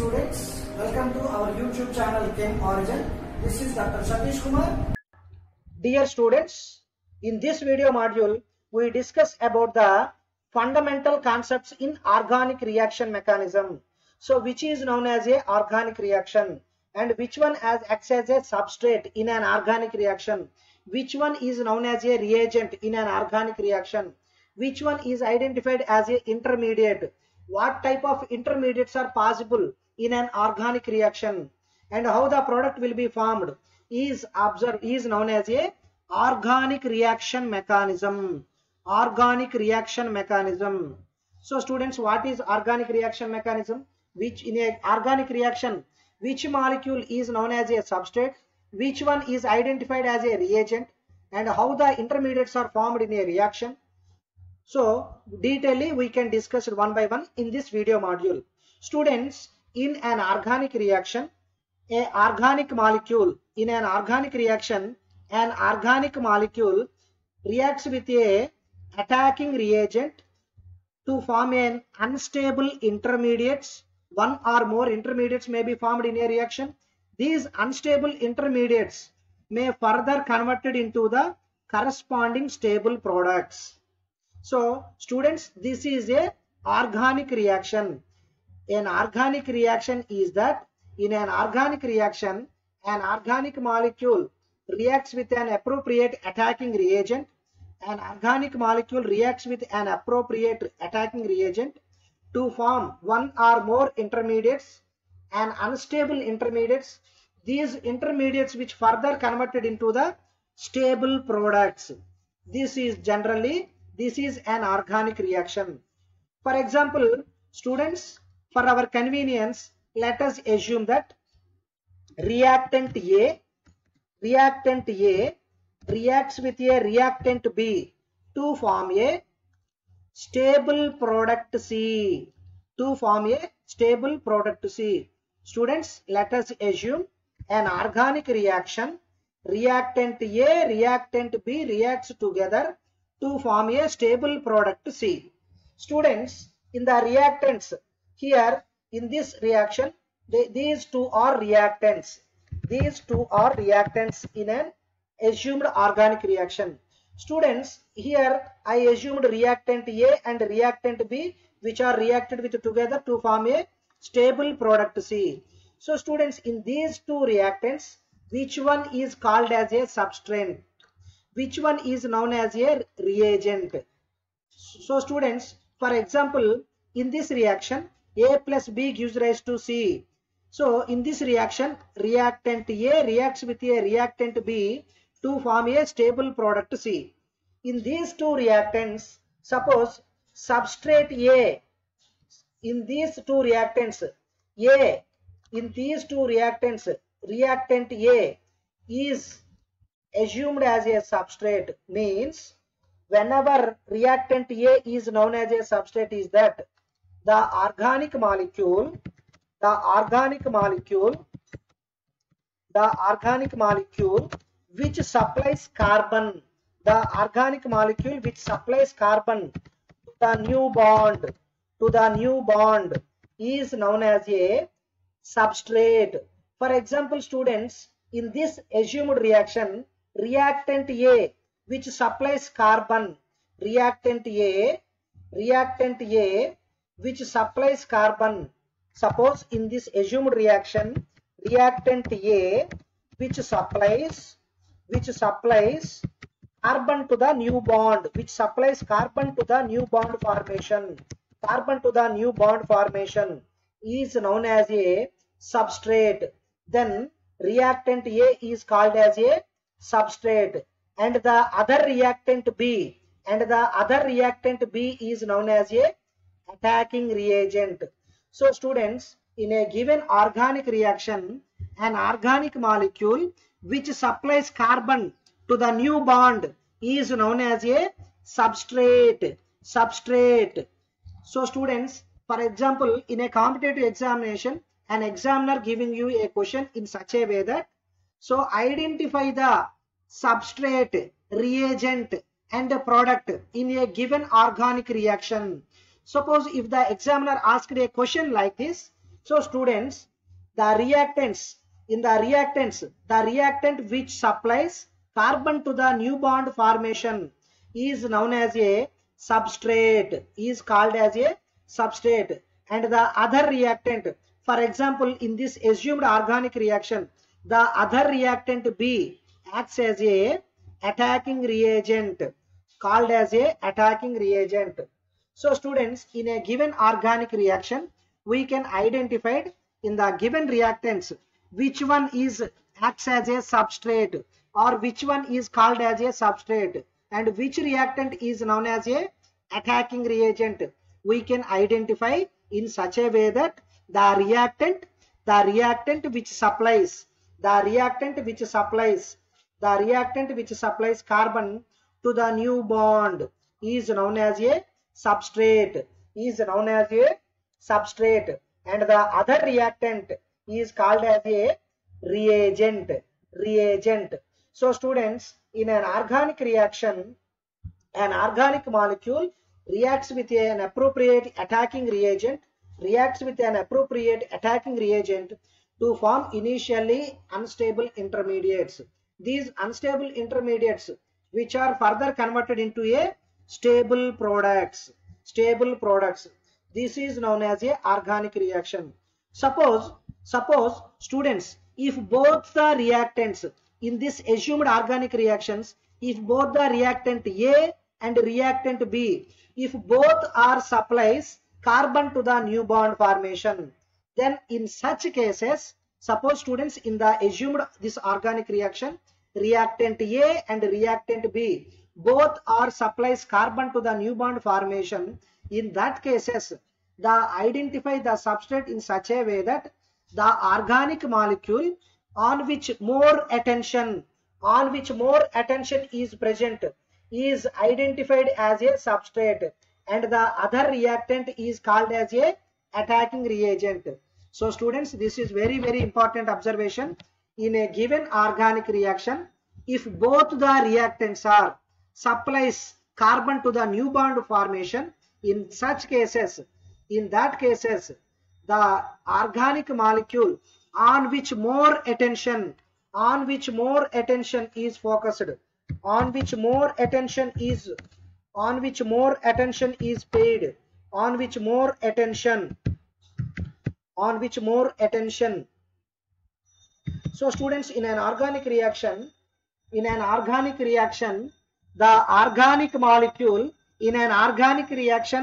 students, welcome to our YouTube channel Chem Origin. This is Dr. Satish Kumar. Dear students, in this video module, we discuss about the fundamental concepts in organic reaction mechanism. So, which is known as a organic reaction and which one acts as a substrate in an organic reaction, which one is known as a reagent in an organic reaction, which one is identified as a intermediate, what type of intermediates are possible in an organic reaction, and how the product will be formed is known as a organic reaction mechanism. Organic reaction mechanism. So students, what is organic reaction mechanism? Which in a organic reaction, which molecule is known as a substrate, which one is identified as a reagent, and how the intermediates are formed in a reaction. So detailedly we can discuss it one by one in this video module. Students, in an organic reaction, an organic molecule reacts with a attacking reagent to form an unstable intermediates. One or more intermediates may be formed in a reaction. These unstable intermediates may further converted into the corresponding stable products. So students, this is a organic reaction. An organic reaction is that in an organic reaction, an organic molecule reacts with an appropriate attacking reagent. An organic molecule reacts with an appropriate attacking reagent to form one or more intermediates and unstable intermediates. These intermediates which further converted into the stable products. This is an organic reaction. For example, students, for our convenience, let us assume that reactant A reacts with a reactant B to form a stable product C. Students, let us assume an organic reaction. Reactant A, reactant B reacts together to form a stable product C. Students, in the reactants, here in this reaction, these two are reactants. These two are reactants in an assumed organic reaction. Students, here I assumed reactant A and reactant B which are reacted with together to form a stable product C. So students, in these two reactants, which one is called as a substrate? Which one is known as a reagent? So students, for example, in this reaction, A plus B gives rise to C. So in this reaction, reactant A reacts with a reactant B to form a stable product C. In these two reactants, suppose substrate A, in these two reactants, reactant A is assumed as a substrate, means whenever reactant A is known as a substrate is that the organic molecule which supplies carbon, to the new bond is known as a substrate. For example, students, in this assumed reaction, reactant A which supplies carbon, suppose in this assumed reaction, reactant A which supplies carbon to the new bond, formation is known as a substrate. Then reactant A is called as a substrate, and the other reactant B is known as a attacking reagent. So students, in a given organic reaction, an organic molecule which supplies carbon to the new bond is known as a substrate. So students, for example, in a competitive examination, an examiner giving you a question in such a way that, so identify the substrate, reagent and the product in a given organic reaction. Suppose if the examiner asked a question like this, So students, the reactants, in the reactants, the reactant which supplies carbon to the new bond formation is known as a substrate, is called as a substrate. And the other reactant, for example, in this assumed organic reaction, the other reactant B acts as a attacking reagent, called as a attacking reagent. So students, in a given organic reaction, we can identify in the given reactants which one is acts as a substrate or which one is called as a substrate and which reactant is known as a attacking reagent. We can identify in such a way that the reactant which supplies carbon to the new bond is known as a substrate, and the other reactant is called as a reagent. So students, in an organic reaction, an organic molecule reacts with an appropriate attacking reagent to form initially unstable intermediates. These unstable intermediates which are further converted into a stable products. This is known as a organic reaction. Suppose students, if both the reactants in this assumed organic reactions, if both the reactant A and reactant B, if both are supplies carbon to the new bond formation, then in such cases, suppose students, in the assumed this organic reaction, reactant A and reactant B both are supplies carbon to the new bond formation, in that cases identify the substrate in such a way that the organic molecule on which more attention is present is identified as a substrate and the other reactant is called as a attacking reagent. So students, this is very important observation. In a given organic reaction, if both the reactants are supplies carbon to the new bond formation, in that cases the organic molecule on which more attention is focused, on which more attention is paid, So students, in an organic reaction,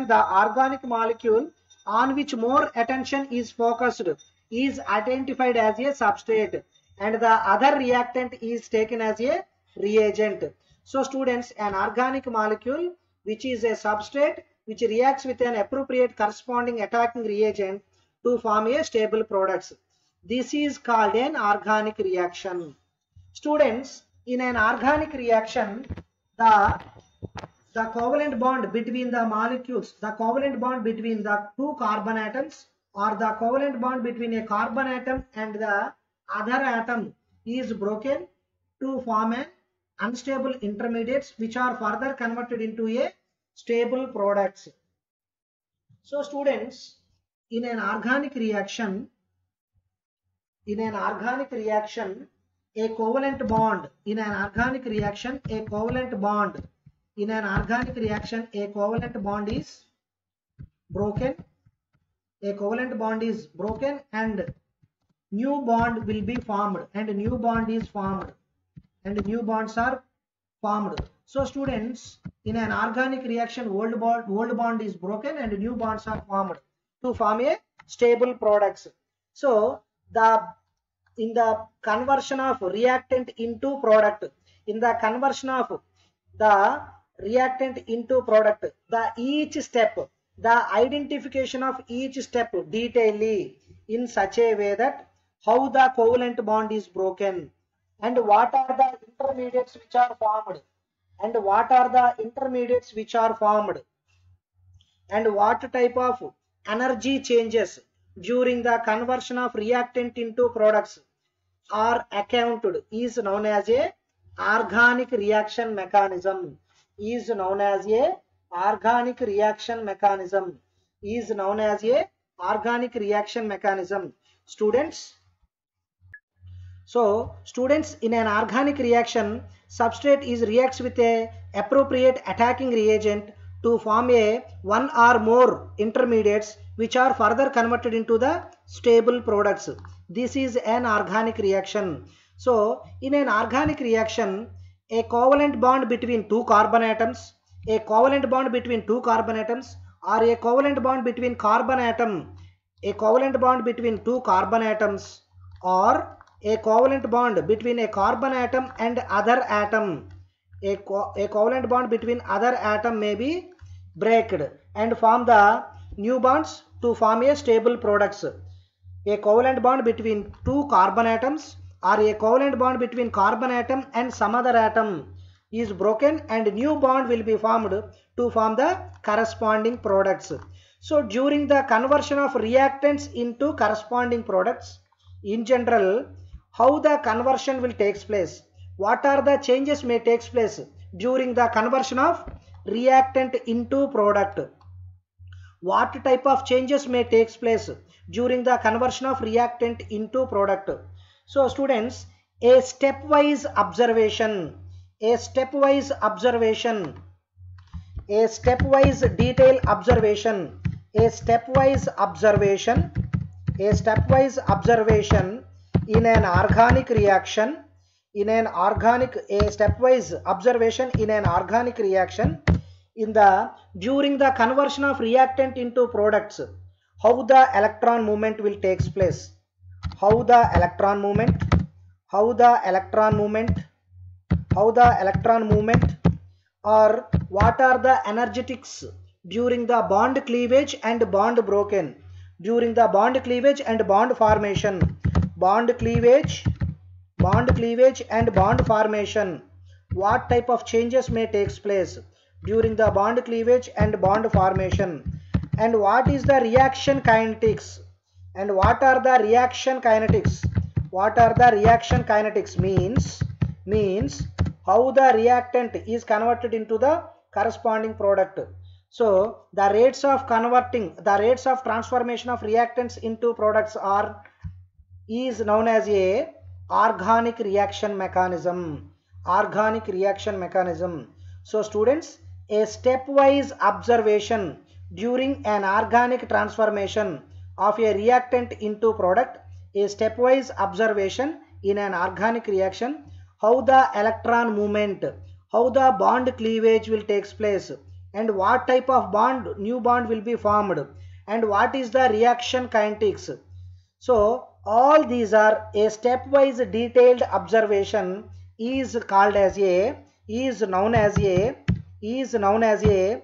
the organic molecule on which more attention is focused is identified as a substrate and the other reactant is taken as a reagent. So students, an organic molecule which is a substrate which reacts with an appropriate corresponding attacking reagent to form a stable products. This is called an organic reaction. Students, in an organic reaction, the covalent bond between the molecules, the covalent bond between the two carbon atoms or the covalent bond between a carbon atom and the other atom is broken to form an unstable intermediates which are further converted into a stable products. So students, in an organic reaction, a covalent bond is broken. A covalent bond is broken and new bond will be formed and new bond is formed and new bonds are formed. So students, in an organic reaction, old bond is broken and new bonds are formed to form a stable products. So in the conversion of reactant into product, the identification of each step detailedly in such a way that how the covalent bond is broken and what are the intermediates which are formed and what type of energy changes during the conversion of reactant into products are accounted is known as a organic reaction mechanism. Is known as a organic reaction mechanism. Students, so students, in an organic reaction, substrate is reacts with a appropriate attacking reagent to form a one or more intermediates which are further converted into the stable products. This is an organic reaction. So in an organic reaction, a covalent bond between two carbon atoms, a covalent bond between two carbon atoms, or a covalent bond between carbon atom, a covalent bond between two carbon atoms, or a covalent bond between a carbon atom and other atom. A covalent bond between other atom may be breaked and form the new bonds to form a stable products. A covalent bond between two carbon atoms or a covalent bond between carbon atom and some other atom is broken and new bond will be formed to form the corresponding products. So during the conversion of reactants into corresponding products, in general, how the conversion will take place? What are the changes may take place during the conversion of reactant into product? What type of changes may take place during the conversion of reactant into product? So students, a stepwise observation, a stepwise observation, a stepwise detail observation, a stepwise observation, a stepwise observation in an organic reaction, in an organic, a stepwise observation in an organic reaction in the during the conversion of reactant into products, how the electron movement will take place, how the electron movement, how the electron movement, how the electron movement, or what are the energetics during the bond cleavage and bond broken, during the bond cleavage and bond formation, bond cleavage and bond formation, what type of changes may take place during the bond cleavage and bond formation, and what is the reaction kinetics, and what are the reaction kinetics, what are the reaction kinetics means how the reactant is converted into the corresponding product. So the rates of converting, the rates of transformation of reactants into products is known as a organic reaction mechanism, organic reaction mechanism. So students, a stepwise observation during an organic transformation of a reactant into product, a stepwise observation in an organic reaction, how the electron movement, how the bond cleavage will take place, and what type of bond, new bond will be formed, and what is the reaction kinetics. So all these are a stepwise detailed observation is called as a, is known as a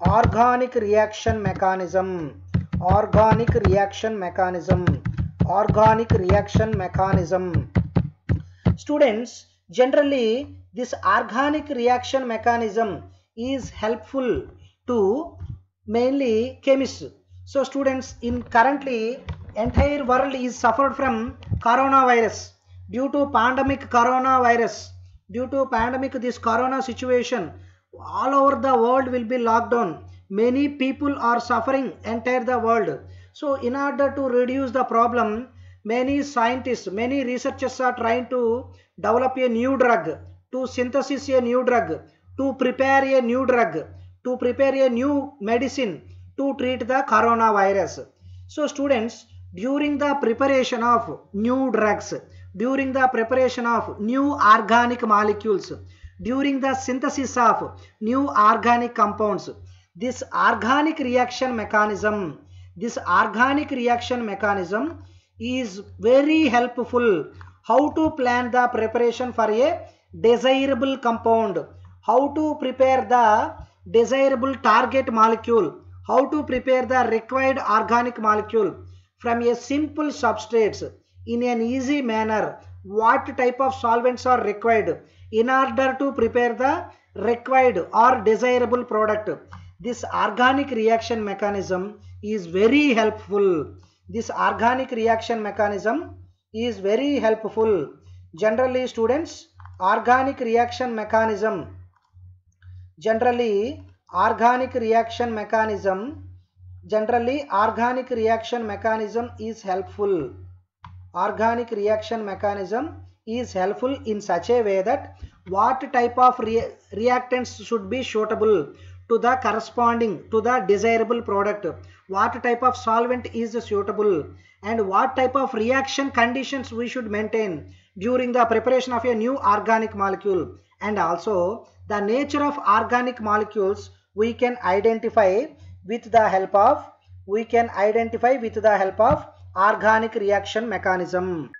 organic reaction mechanism, organic reaction mechanism, organic reaction mechanism. Students, generally this organic reaction mechanism is helpful to mainly chemists. So students, in currently entire world is suffered from coronavirus due to pandemic coronavirus, due to pandemic this corona situation, all over the world will be locked down, many people are suffering entire the world. So in order to reduce the problem, many scientists, many researchers are trying to develop a new drug, to synthesize a new drug, to prepare a new drug, to prepare a new medicine to treat the coronavirus. So students, during the preparation of new drugs, during the preparation of new organic molecules, during the synthesis of new organic compounds, this organic reaction mechanism is very helpful. How to plan the preparation for a desirable compound, how to prepare the desirable target molecule, how to prepare the required organic molecule from a simple substrates in an easy manner, what type of solvents are required in order to prepare the required or desirable product. This organic reaction mechanism is very helpful. This organic reaction mechanism is very helpful. Generally students, organic reaction mechanism, generally organic reaction mechanism Generally, organic reaction mechanism is helpful. Organic reaction mechanism is helpful in such a way that what type of reactants should be suitable to the corresponding to the desirable product, what type of solvent is suitable, and what type of reaction conditions we should maintain during the preparation of a new organic molecule, and also the nature of organic molecules we can identify with the help of organic reaction mechanism.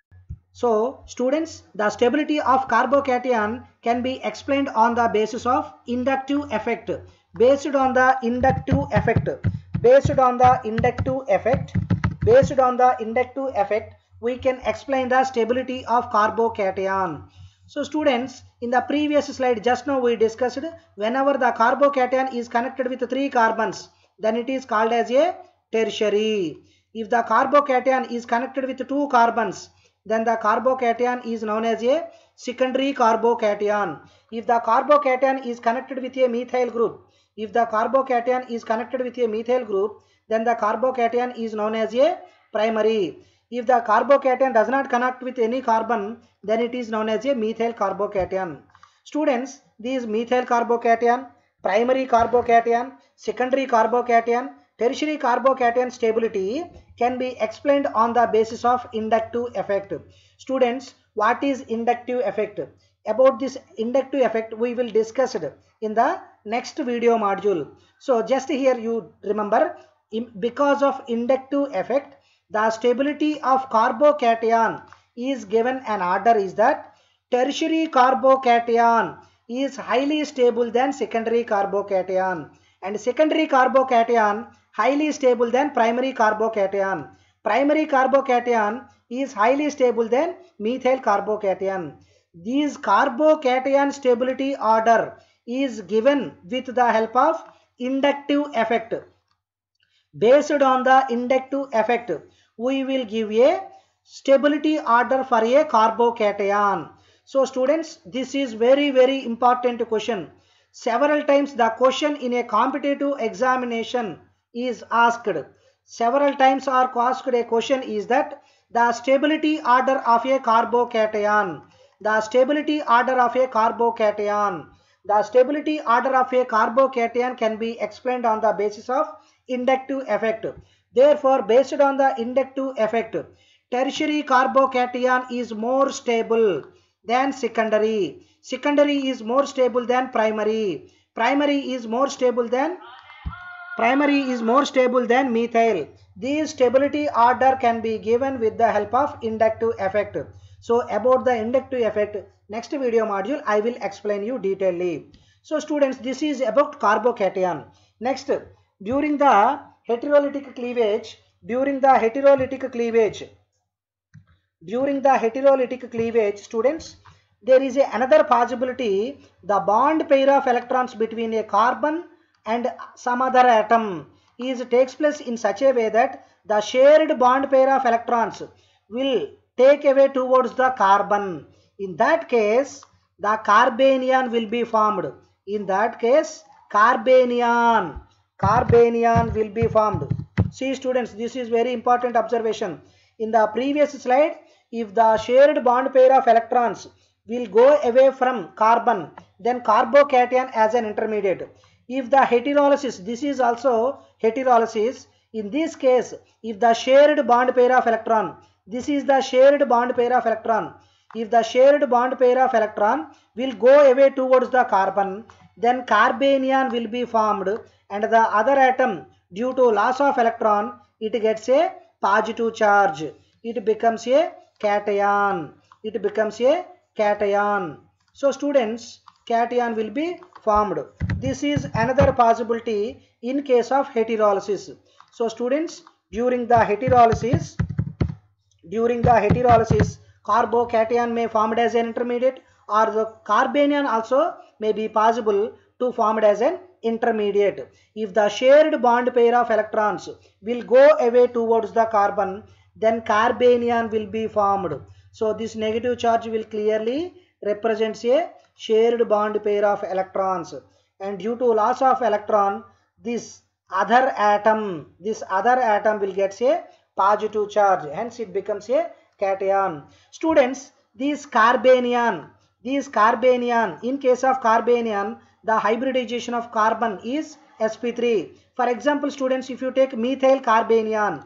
So students, the stability of carbocation can be explained on the basis of inductive effect. Based on the inductive effect, we can explain the stability of carbocation. So students, in the previous slide just now we discussed, whenever the carbocation is connected with 3 carbons, then it is called as a tertiary. If the carbocation is connected with 2 carbons, then the carbocation is known as a secondary carbocation. If the carbocation is connected with a methyl group, then the carbocation is known as a primary. If the carbocation does not connect with any carbon, then it is known as a methyl carbocation. Students, these methyl carbocation, primary carbocation, secondary carbocation, tertiary carbocation stability can be explained on the basis of inductive effect. Students, what is inductive effect? About this inductive effect we will discuss it in the next video module. So just here you remember, because of inductive effect, the stability of carbocation is given an order is that tertiary carbocation is highly stable than secondary carbocation, and secondary carbocation highly stable than primary carbocation. Primary carbocation is highly stable than methyl carbocation. This carbocation stability order is given with the help of inductive effect. Based on the inductive effect, we will give a stability order for a carbocation. So students, this is very important question. Several times the question in a competitive examination is asked. Several times are asked a question is that the stability order of a carbocation. The stability order of a carbocation can be explained on the basis of inductive effect. Therefore, based on the inductive effect, tertiary carbocation is more stable than secondary. Secondary is more stable than primary. Primary is more stable than methyl. This stability order can be given with the help of inductive effect. So about the inductive effect, next video module I will explain you detailedly. So students, this is about carbocation. Next, during the heterolytic cleavage, students, there is another possibility. The bond pair of electrons between a carbon and some other atom takes place in such a way that the shared bond pair of electrons will take away towards the carbon. In that case, the carbanion will be formed. Carbanion will be formed. See students, this is very important observation. In the previous slide, if the shared bond pair of electrons will go away from carbon, then carbocation as an intermediate. If the heterolysis, this is also heterolysis. In this case, if the shared bond pair of electron, this is the shared bond pair of electron. If the shared bond pair of electron will go away towards the carbon, then carbanion will be formed, and the other atom, due to loss of electron, it gets a positive charge. It becomes a cation. So students, cation will be formed. This is another possibility in case of heterolysis. So students, during the heterolysis, carbocation may formed as an intermediate, or the carbanion also may be possible to formed as an intermediate. If the shared bond pair of electrons will go away towards the carbon, then carbanion will be formed. So this negative charge will clearly represents a shared bond pair of electrons, and due to loss of electron, this other atom, this other atom will get a positive charge, hence it becomes a cation. Students, these carbanion, in case of carbanion, the hybridization of carbon is sp3. For example, students, if you take methyl carbanion,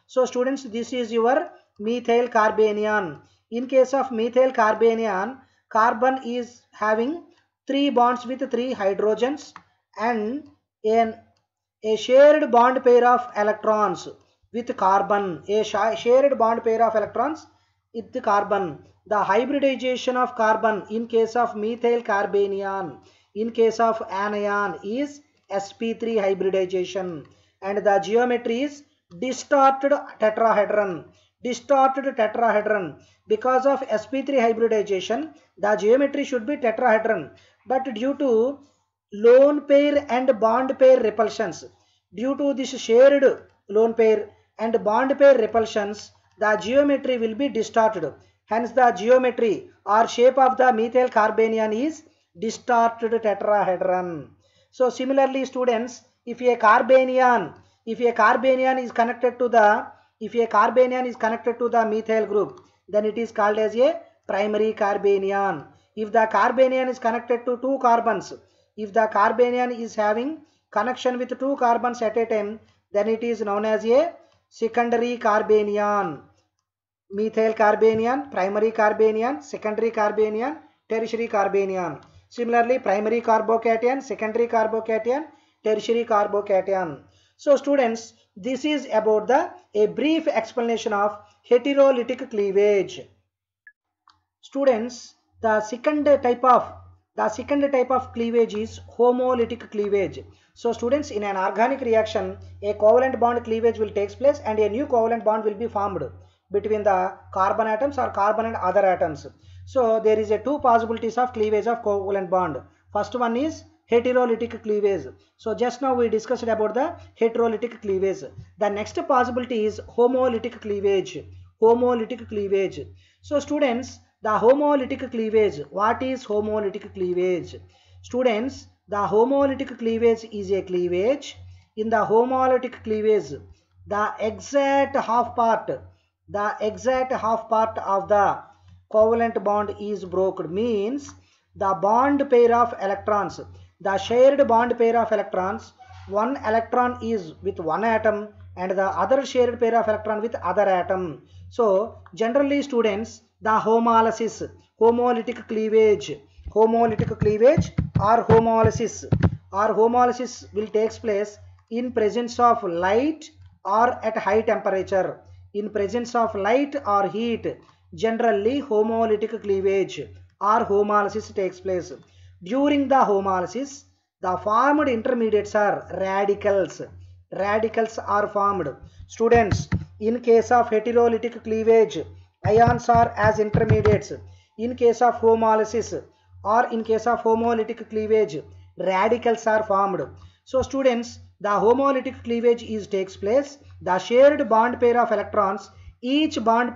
so students, this is your methyl carbanion. In case of methyl carbanion, carbon is having 3 bonds with 3 hydrogens and a shared bond pair of electrons with carbon, shared bond pair of electrons with carbon. The hybridization of carbon in case of methyl carbanion, in case of anion, is sp3 hybridization, and the geometry is distorted tetrahedron. Because of sp3 hybridization, the geometry should be tetrahedron, but due to lone pair and bond pair repulsions, due to this shared lone pair and bond pair repulsions, the geometry will be distorted. Hence the geometry or shape of the methyl carbanion is distorted tetrahedron. So similarly, students, if a carbanion is connected to the methyl group, then it is called as a primary carbanion. If the carbanion is connected to 2 carbons, if the carbanion is having connection with 2 carbons at a time, then it is known as a secondary carbanion. Methyl carbanion, primary carbanion, secondary carbanion, tertiary carbanion. Similarly, primary carbocation, secondary carbocation, tertiary carbocation. So students, this is about a brief explanation of heterolytic cleavage. Students, the second type of cleavage is homolytic cleavage. So students, in an organic reaction, a covalent bond cleavage will take place and a new covalent bond will be formed between the carbon atoms or carbon and other atoms. So there is 2 possibilities of cleavage of covalent bond. First one is heterolytic cleavage. So just now we discussed about the heterolytic cleavage. The next possibility is homolytic cleavage. So students, the homolytic cleavage. What is homolytic cleavage? Students, the homolytic cleavage is a cleavage. In the homolytic cleavage, the exact half part of the covalent bond is broken. Means the bond pair of electrons, the shared bond pair of electrons, one electron is with one atom and the other shared pair of electron with other atom. So generally, students, the homolysis, homolytic cleavage or homolysis will take place in presence of light or at high temperature. In presence of light or heat, generally homolytic cleavage or homolysis takes place. During the homolysis, the formed intermediates are radicals. Radicals are formed. Students, in case of heterolytic cleavage, ions are as intermediates. In case of homolysis or in case of homolytic cleavage, radicals are formed. So students, the homolytic cleavage takes place. The shared bond pair of electrons, each electron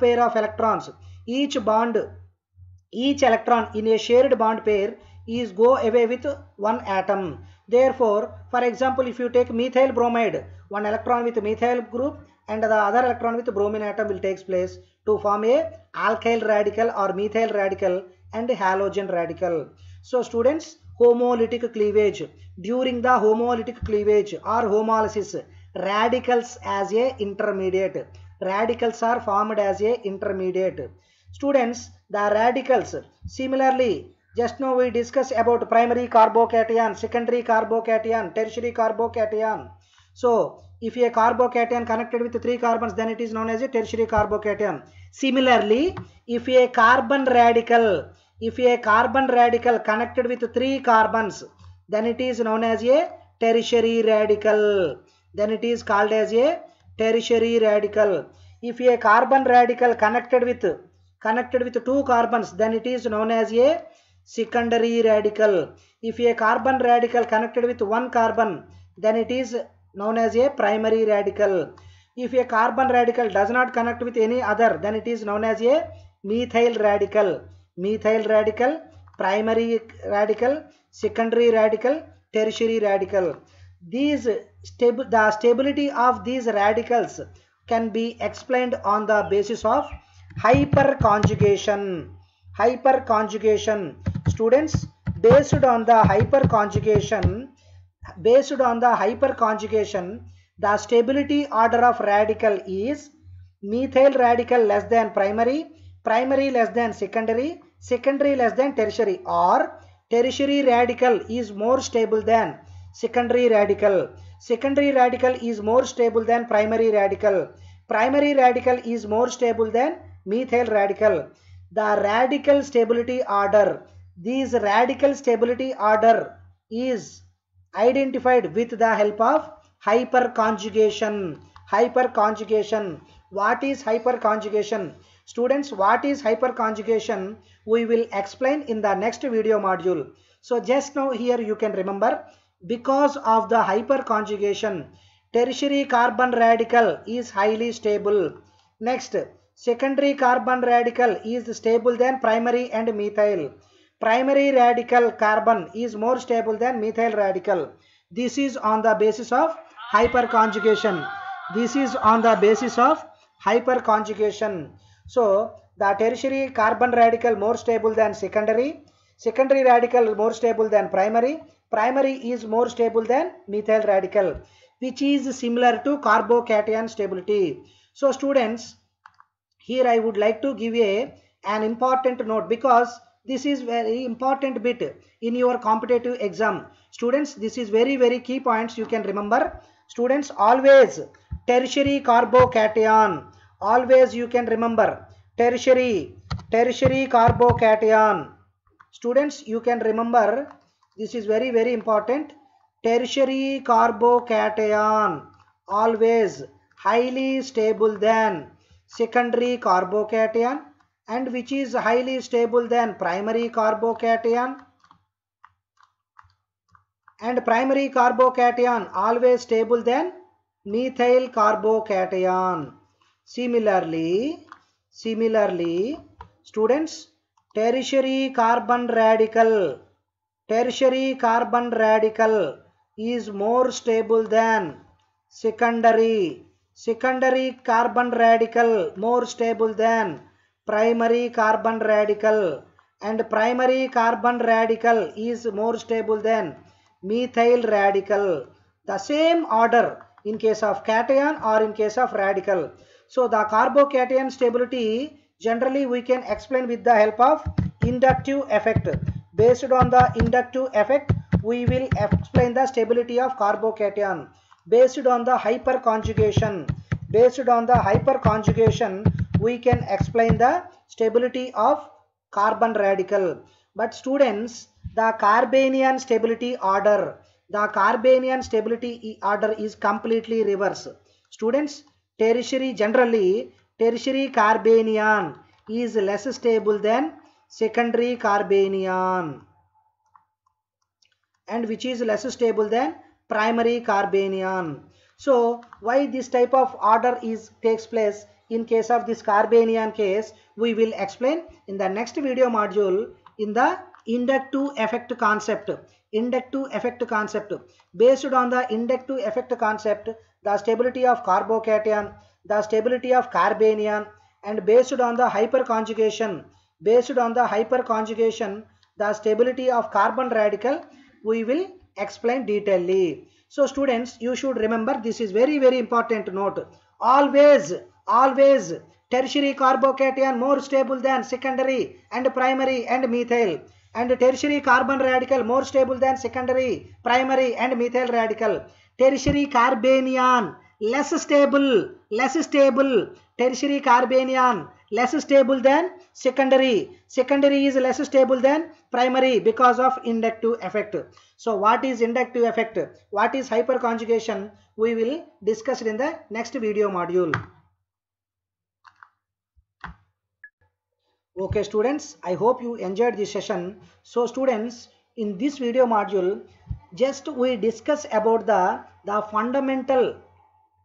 in a shared bond pair is go away with one atom. Therefore, for example, if you take methyl bromide, one electron with methyl group and the other electron with bromine atom will take place to form a alkyl radical or methyl radical and halogen radical. So students, homolytic cleavage. During the homolytic cleavage or homolysis, radicals as a intermediate. Radicals are formed as a intermediate. Students, the radicals, similarly, just now we discussed about primary carbocation, secondary carbocation, tertiary carbocation. So if a carbocation connected with 3 carbons, then it is known as a tertiary carbocation. Similarly, if a carbon radical connected with 3 carbons, then it is known as a tertiary radical. Then it is called as a tertiary radical. If a carbon radical connected with 2 carbons, then it is known as a secondary radical. If a carbon radical connected with 1 carbon, then it is known as a primary radical. If a carbon radical does not connect with any other, then it is known as a methyl radical. Methyl radical, primary radical, secondary radical, tertiary radical. the stability of these radicals can be explained on the basis of hyperconjugation. Hyperconjugation. Students, based on the hyperconjugation, the stability order of radical is methyl radical less than primary, primary less than secondary, secondary less than tertiary, or tertiary radical is more stable than secondary radical, secondary radical is more stable than primary radical, primary radical is more stable than methyl radical. The radical stability order, this radical stability order is identified with the help of hyperconjugation. Hyperconjugation. What is hyperconjugation? Students, what is hyperconjugation? We will explain in the next video module. So just now here you can remember, because of the hyperconjugation, tertiary carbon radical is highly stable. Next, secondary carbon radical is stable than primary and methyl. Primary radical carbon is more stable than methyl radical. This is on the basis of hyperconjugation. This is on the basis of hyperconjugation. So the tertiary carbon radical more stable than secondary, secondary radical more stable than primary, primary is more stable than methyl radical, which is similar to carbocation stability. So students, here I would like to give an important note, because this is very important bit in your competitive exam. Students, this is very key points you can remember. Students, always tertiary carbocation, always you can remember tertiary carbocation. Students, you can remember, this is very important. Tertiary carbocation always highly stable than secondary carbocation, and which is highly stable than primary carbocation, and primary carbocation always stable than methyl carbocation. Similarly, students, tertiary carbon radical is more stable than secondary, secondary carbon radical more stable than primary carbon radical, and primary carbon radical is more stable than methyl radical. The same order in case of cation or in case of radical. So the carbocation stability generally we can explain with the help of inductive effect. Based on the inductive effect, we will explain the stability of carbocation. Based on the hyperconjugation, we can explain the stability of carbon radical. But students, the Carbanian stability order, is completely reverse. Students, generally tertiary Carbanian is less stable than secondary Carbanian, and which is less stable than primary Carbanian. So why this type of order takes place in case of this Carbanian case, we will explain in the next video module in the inductive effect concept. Based on the inductive effect concept, the stability of carbocation, the stability of Carbanian, and based on the hyperconjugation, the stability of carbon radical, we will explain detailedly. So students, you should remember, this is very important note. Always tertiary carbocation more stable than secondary and primary and methyl, and tertiary carbon radical more stable than secondary, primary and methyl radical. Tertiary Carbanian less stable, tertiary Carbanian less stable than secondary, is less stable than primary because of inductive effect. So what is inductive effect, what is hyperconjugation, we will discuss in the next video module. Okay students, I hope you enjoyed this session. So students, in this video module, just we discuss about the fundamental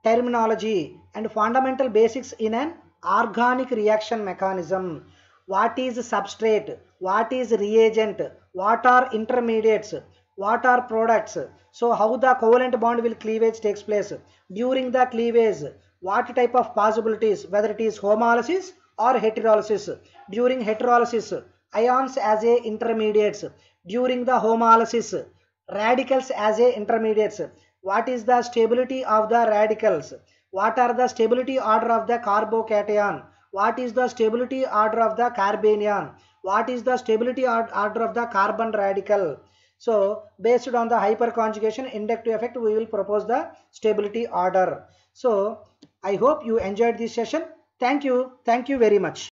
terminology and fundamental basics in an organic reaction mechanism. What is substrate, what is reagent, what are intermediates, What are products? So how the covalent bond will cleavage takes place. During the cleavage, what type of possibilities, whether it is homolysis or heterolysis. During heterolysis, ions as a intermediates. During the homolysis, radicals as a intermediates. What is the stability of the radicals? What are the stability order of the carbocation? What is the stability order of the carbanion? What is the stability order of the carbon radical? So based on the hyperconjugation inductive effect, we will propose the stability order. So I hope you enjoyed this session. Thank you very much.